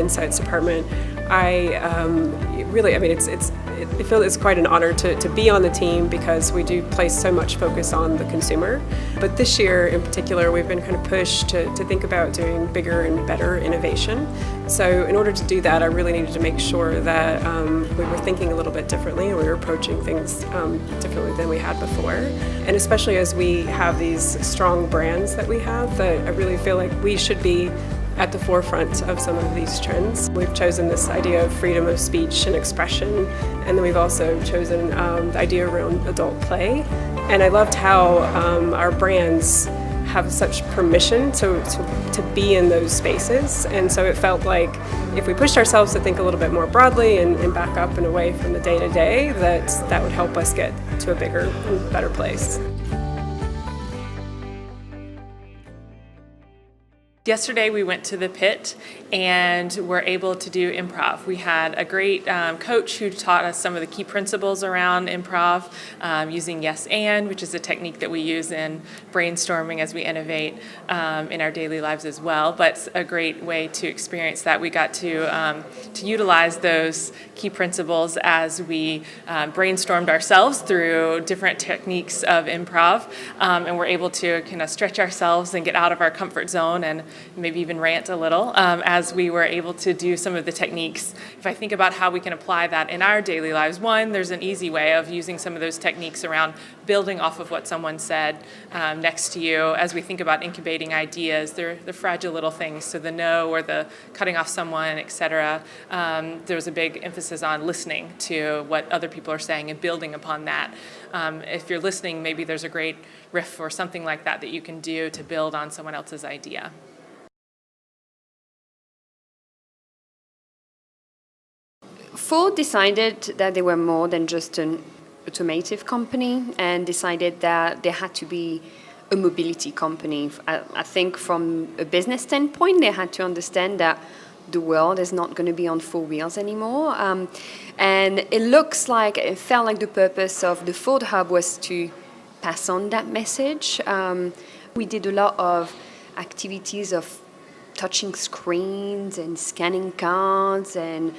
Insights department, I feel it's quite an honor to be on the team because we do place so much focus on the consumer. But this year in particular, we've been kind of pushed to think about doing bigger and better innovation. So in order to do that, I really needed to make sure that we were thinking a little bit differently and we were approaching things differently than we had before. And especially as we have these strong brands that we have, that I really feel like we should be at the forefront of some of these trends. We've chosen this idea of freedom of speech and expression, and then we've also chosen the idea around adult play. And I loved how our brands have such permission to be in those spaces, and so it felt like if we pushed ourselves to think a little bit more broadly and back up and away from the day-to-day, that would help us get to a bigger and better place. Yesterday we went to the pit and were able to do improv. We had a great coach who taught us some of the key principles around improv, using yes and, which is a technique that we use in brainstorming as we innovate in our daily lives as well. But it's a great way to experience that. We got to utilize those key principles as we brainstormed ourselves through different techniques of improv, and we're able to kind of stretch ourselves and get out of our comfort zone and maybe even rant a little as we were able to do some of the techniques. If I think about how we can apply that in our daily lives, one, there's an easy way of using some of those techniques around building off of what someone said next to you. As we think about incubating ideas, they're the fragile little things, so the no or the cutting off someone, etc. There's a big emphasis on listening to what other people are saying and building upon that. If you're listening, maybe there's a great riff or something like that you can do to build on someone else's idea. Ford decided that they were more than just an automotive company and decided that they had to be a mobility company. I think from a business standpoint, they had to understand that the world is not going to be on four wheels anymore. And it felt like the purpose of the Ford Hub was to pass on that message. We did a lot of activities of touching screens and scanning cards and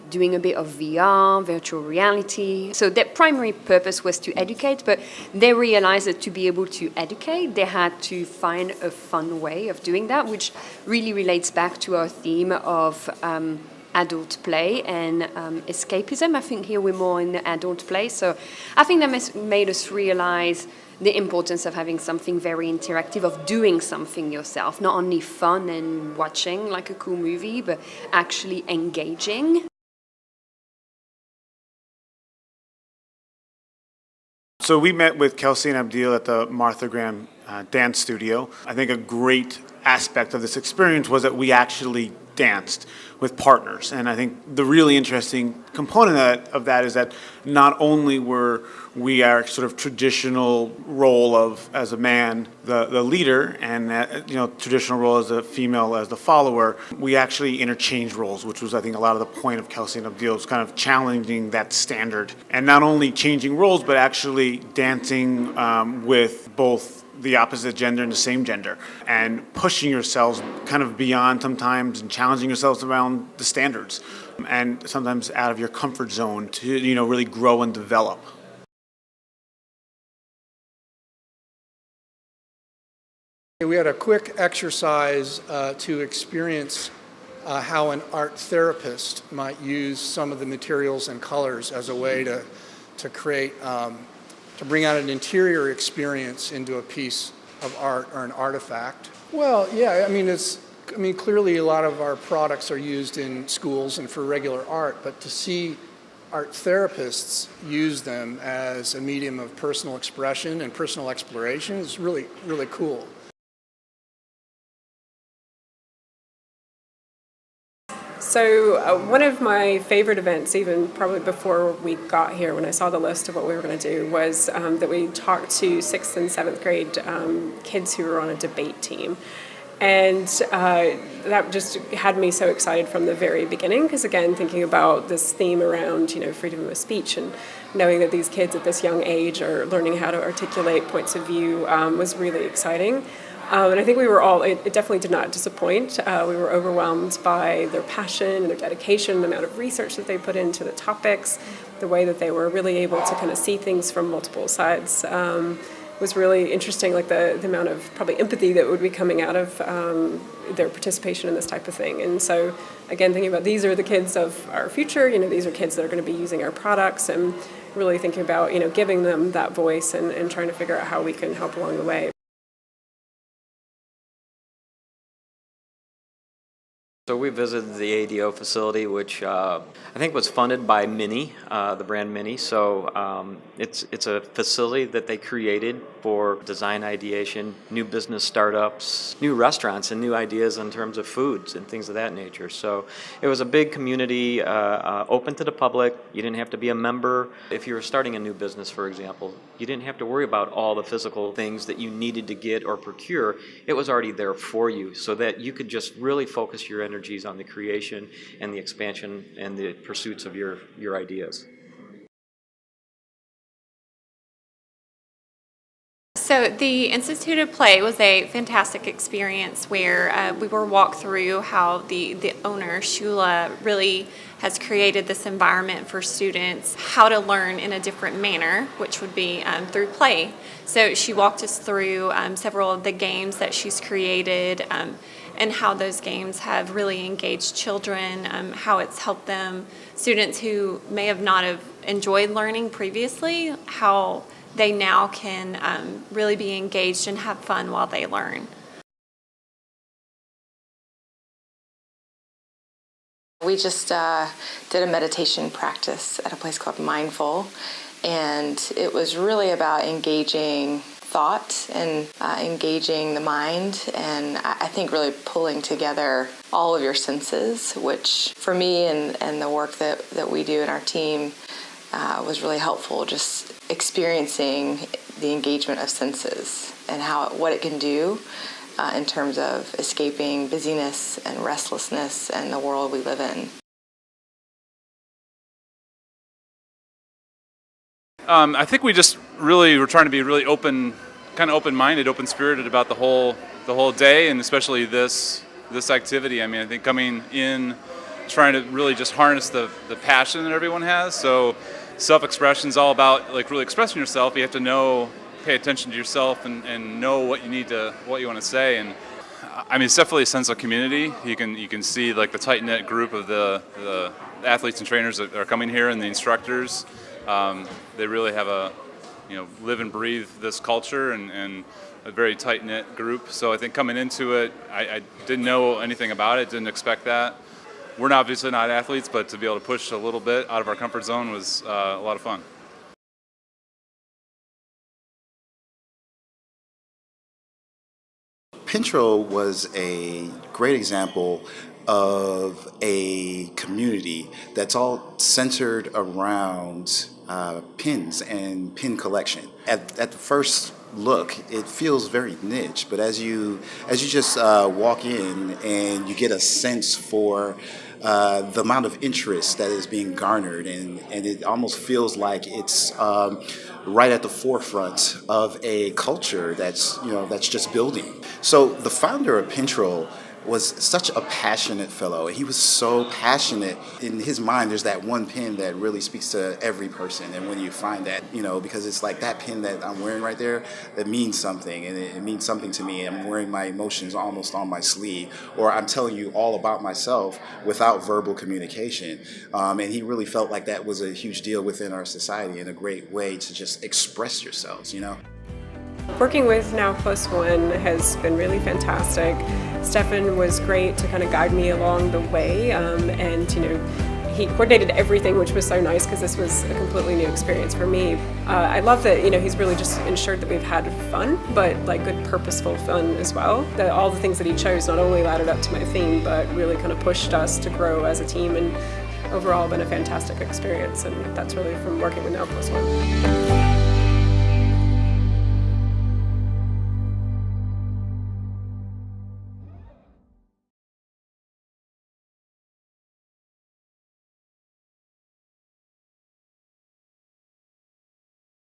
doing a bit of VR, virtual reality. So their primary purpose was to educate, but they realized that to be able to educate, they had to find a fun way of doing that, which really relates back to our theme of adult play and escapism. I think here we're more in the adult play. So I think that made us realize the importance of having something very interactive, of doing something yourself, not only fun and watching like a cool movie, but actually engaging. So we met with Kelsey and Abdil at the Martha Graham Dance Studio. I think a great aspect of this experience was that we actually danced with partners. And I think the really interesting component of that is that not only were we our sort of traditional role of, as a man, the leader, and traditional role as a female, as the follower, we actually interchanged roles, which was, I think, a lot of the point of Kelsey and Abdil, was kind of challenging that standard. And not only changing roles, but actually dancing with both the opposite gender and the same gender, and pushing yourselves kind of beyond sometimes and challenging yourselves around the standards, and sometimes out of your comfort zone to really grow and develop. We had a quick exercise to experience how an art therapist might use some of the materials and colors as a way to create to bring out an interior experience into a piece of art or an artifact. Well, yeah, clearly a lot of our products are used in schools and for regular art, but to see art therapists use them as a medium of personal expression and personal exploration is really, really cool. So one of my favorite events, even probably before we got here, when I saw the list of what we were going to do, was that we talked to 6th and 7th grade kids who were on a debate team. And that just had me so excited from the very beginning, because again, thinking about this theme around, freedom of speech and knowing that these kids at this young age are learning how to articulate points of view was really exciting. And I think we were all, it definitely did not disappoint. We were overwhelmed by their passion and their dedication, the amount of research that they put into the topics, the way that they were really able to kind of see things from multiple sides. Was really interesting, like the amount of probably empathy that would be coming out of their participation in this type of thing. And so, again, thinking about these are the kids of our future, these are kids that are going to be using our products, and really thinking about, giving them that voice and trying to figure out how we can help along the way. So we visited the ADO facility, which I think was funded by Mini, the brand Mini. So it's a facility that they created for design ideation, new business startups, new restaurants, and new ideas in terms of foods and things of that nature. So it was a big community, open to the public. You didn't have to be a member. If you were starting a new business, for example, you didn't have to worry about all the physical things that you needed to get or procure. It was already there for you, so that you could just really focus your energies on the creation and the expansion and the pursuits of your ideas. So the Institute of Play was a fantastic experience where we were walked through how the owner, Shula, really has created this environment for students how to learn in a different manner, which would be through play. So she walked us through several of the games that she's created and how those games have really engaged children, how it's helped them, students who may have not have enjoyed learning previously, how they now can really be engaged and have fun while they learn. We just did a meditation practice at a place called Mindful, and it was really about engaging thought and engaging the mind, and I think really pulling together all of your senses, which for me and the work that we do in our team was really helpful, just experiencing the engagement of senses and what it can do in terms of escaping busyness and restlessness and the world we live in. I think we just really were trying to be really open-minded, open-spirited about the whole day, and especially this activity. I mean, I think coming in, trying to really just harness the passion that everyone has. So self-expression is all about really expressing yourself. You have to pay attention to yourself and know what you want to say. And I mean, it's definitely a sense of community. You can see the tight-knit group of the athletes and trainers that are coming here, and the instructors. They really have live and breathe this culture and a very tight-knit group. So I think coming into it, I didn't know anything about it, didn't expect that. We're obviously not athletes, but to be able to push a little bit out of our comfort zone was a lot of fun. Pintrol was a great example of a community that's all centered around pins and pin collection. At the first look, it feels very niche, but as you just walk in and you get a sense for the amount of interest that is being garnered, and it almost feels like it's right at the forefront of a culture that's just building. So the founder of Pintrol was such a passionate fellow. He was so passionate. In his mind, there's that one pin that really speaks to every person. And when you find that, because it's like that pin that I'm wearing right there, that means something. And it means something to me. I'm wearing my emotions almost on my sleeve. Or I'm telling you all about myself without verbal communication. And he really felt like that was a huge deal within our society and a great way to just express yourselves, Working with Now Plus One has been really fantastic. Stefan was great to kind of guide me along the way, and he coordinated everything, which was so nice because this was a completely new experience for me. I love that he's really just ensured that we've had fun, but good purposeful fun as well. That all the things that he chose not only laddered up to my theme, but really kind of pushed us to grow as a team, and overall been a fantastic experience. And that's really from working with Now Plus One.